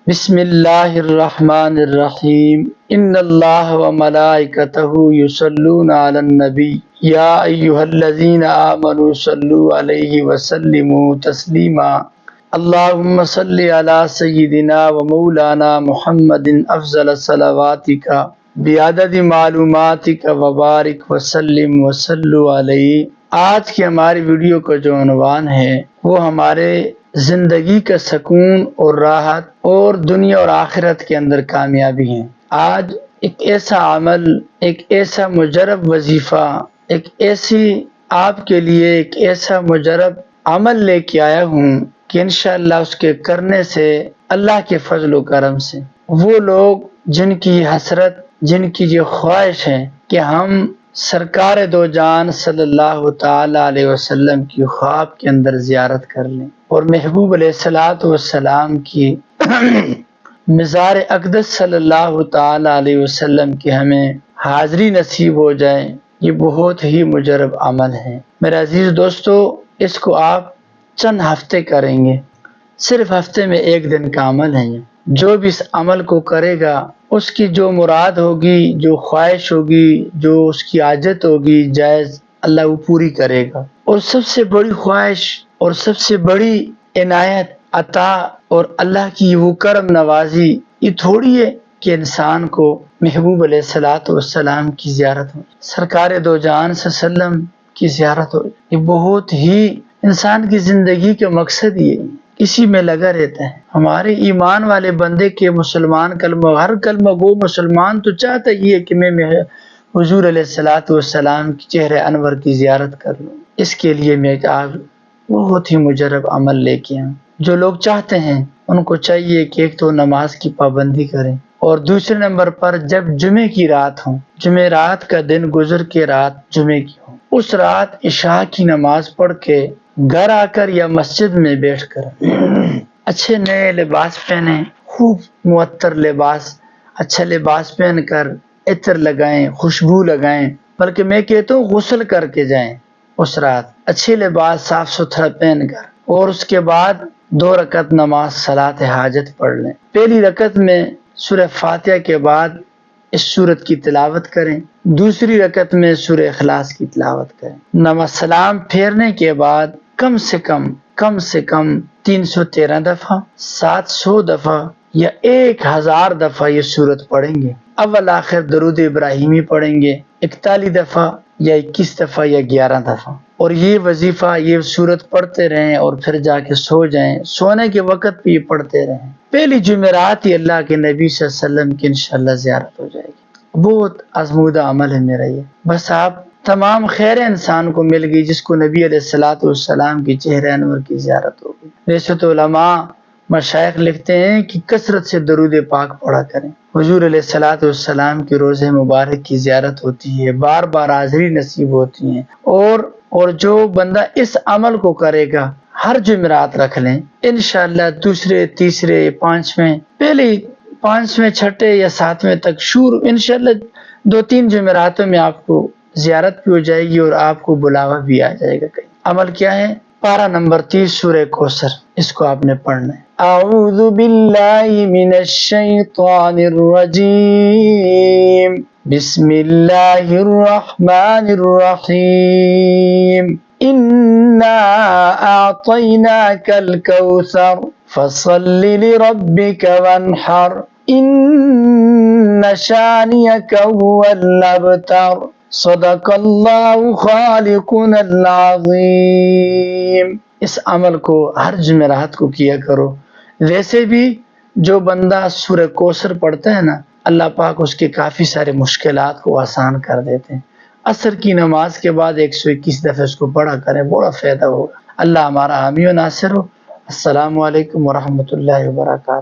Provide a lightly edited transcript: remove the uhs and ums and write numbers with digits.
بسم اللہ الرحمن الرحیم ان اللہ وملائکتہ یصلون علی النبی یا ایہا الذین آمنوا صلوا علیہ وسلموا تسلیما اللہم صلی علی سیدنا ومولانا محمد افضل صلواتک بعدد معلوماتک وبارک وسلم وصلوا علیہ۔ آج کی ہماری ویڈیو کا جو عنوان ہے وہ ہمارے زندگی کا سکون اور راحت اور دنیا اور آخرت کے اندر کامیابی ہے۔ آج ایک ایسا عمل، ایک ایسا مجرب وظیفہ، ایک ایسی آپ کے لیے ایک ایسا مجرب عمل لے کے آیا ہوں کہ انشاءاللہ اس کے کرنے سے اللہ کے فضل و کرم سے وہ لوگ جن کی حسرت، جن کی یہ خواہش ہے کہ ہم سرکار دو جان صلی اللہ تعالی علیہ وسلم کی خواب کے اندر زیارت کر لیں اور محبوب علیہ الصلوۃ والسلام کی مزار اقدس صلی اللہ تعالی علیہ وسلم کی ہمیں حاضری نصیب ہو جائے، یہ بہت ہی مجرب عمل ہے۔ میرے عزیز دوستو، اس کو آپ چند ہفتے کریں گے، صرف ہفتے میں ایک دن کا عمل ہے۔ جو بھی اس عمل کو کرے گا اس کی جو مراد ہوگی، جو خواہش ہوگی، جو اس کی حاجت ہوگی جائز، اللہ وہ پوری کرے گا۔ اور سب سے بڑی خواہش اور سب سے بڑی عنایت عطا اور اللہ کی وہ کرم نوازی یہ تھوڑی ہے کہ انسان کو محبوب علیہ الصلوۃ والسلام کی زیارت ہو، سرکار دو جہان صلی اللہ علیہ وسلم کی زیارت ہو۔ یہ بہت ہی انسان کی زندگی کا مقصد یہ ہے، اسی میں لگا رہتا ہے۔ ہمارے ایمان والے بندے کے مسلمان کلمہ، ہر کلمہ گو مسلمان تو چاہتا ہی ہے کہ میں حضور علیہ الصلوۃ والسلام کی چہرہ انور کی زیارت کر لوں۔ اس کے لیے میں آج بہت ہی مجرب عمل لے کے آؤں۔ جو لوگ چاہتے ہیں ان کو چاہیے کہ ایک تو نماز کی پابندی کریں، اور دوسرے نمبر پر جب جمعے کی رات ہو، جمعے رات کا دن گزر کے رات جمعے کی ہو، اس رات عشاء کی نماز پڑھ کے گھر آ کر یا مسجد میں بیٹھ کر اچھے نئے لباس پہنیں، خوب معطر لباس، اچھا لباس پہن کر عطر لگائیں، خوشبو لگائیں، بلکہ میں کہتا ہوں غسل کر کے جائیں اس رات، اچھے لباس صاف ستھرا پہن کر، اور اس کے بعد 2 رکعت نماز صلاۃ حاجت پڑھ لیں۔ پہلی رکعت میں سورہ فاتحہ کے بعد اس سورت کی تلاوت کریں، دوسری رکعت میں سورہ اخلاص کی تلاوت کریں۔ نماز سلام پھیرنے کے بعد کم سے کم 313 دفعہ، 700 دفعہ یا 1000 دفعہ یہ سورت پڑھیں گے۔ اول آخر درود ابراہیمی پڑھیں گے 41 دفعہ یا 21 دفعہ یا 11 دفعہ، اور یہ وظیفہ یہ سورت پڑھتے رہیں اور پھر جا کے سو جائیں، سونے کے وقت بھی یہ پڑھتے رہیں۔ پہلی جمعرات ہی اللہ کے نبی صلی اللہ علیہ وسلم کی انشاءاللہ زیارت ہو جائے گی۔ بہت آزمودہ عمل ہے میرا یہ، بس آپ تمام خیر انسان کو مل گئی جس کو نبی علیہ الصلوۃ والسلام کی چہرہ انور کی زیارت ہو گئی۔ ویسے تو علماء مشائخ لکھتے ہیں کہ کثرت سے درود پاک پڑھا کریں، حضور علیہ الصلوۃ والسلام کی روضہ مبارک کی زیارت ہوتی ہے، بار بار حاضری نصیب ہوتی ہیں، اور جو بندہ اس عمل کو کرے گا ہر جمعرات رکھ لیں، انشاءاللہ دوسرے، تیسرے، پانچویں، پہلے 5ویں، 6ٹھے یا 7ویں تک شروع، انشاءاللہ 2-3 جمعراتوں میں آپ کو زیارت بھی ہو جائے گی اور آپ کو بلاوا بھی آ جائے گا۔ عمل کیا ہے؟ پارہ نمبر 30 سورہ کوثر، اس کو آپ نے پڑھنا ہے۔ اعوذ باللہ من الشیطان الرجیم، بسم اللہ الرحمن الرحیم، انا اعطیناک الکوثر فصل لربک وانحر ان شانئک هو الابتر، صدق اللہ خالقنا العظیم۔ اس عمل کو ہر جمعرات کو کیا کرو۔ ویسے بھی جو بندہ سورہ کوثر پڑھتا ہے نا، اللہ پاک اس کے کافی سارے مشکلات کو آسان کر دیتے ہیں۔ عصر کی نماز کے بعد 121 دفعہ اس کو پڑھا کریں، بڑا فائدہ ہوگا۔ اللہ ہمارا حامی و ناصر ہو۔ السلام علیکم ورحمۃ اللہ وبرکاتہ۔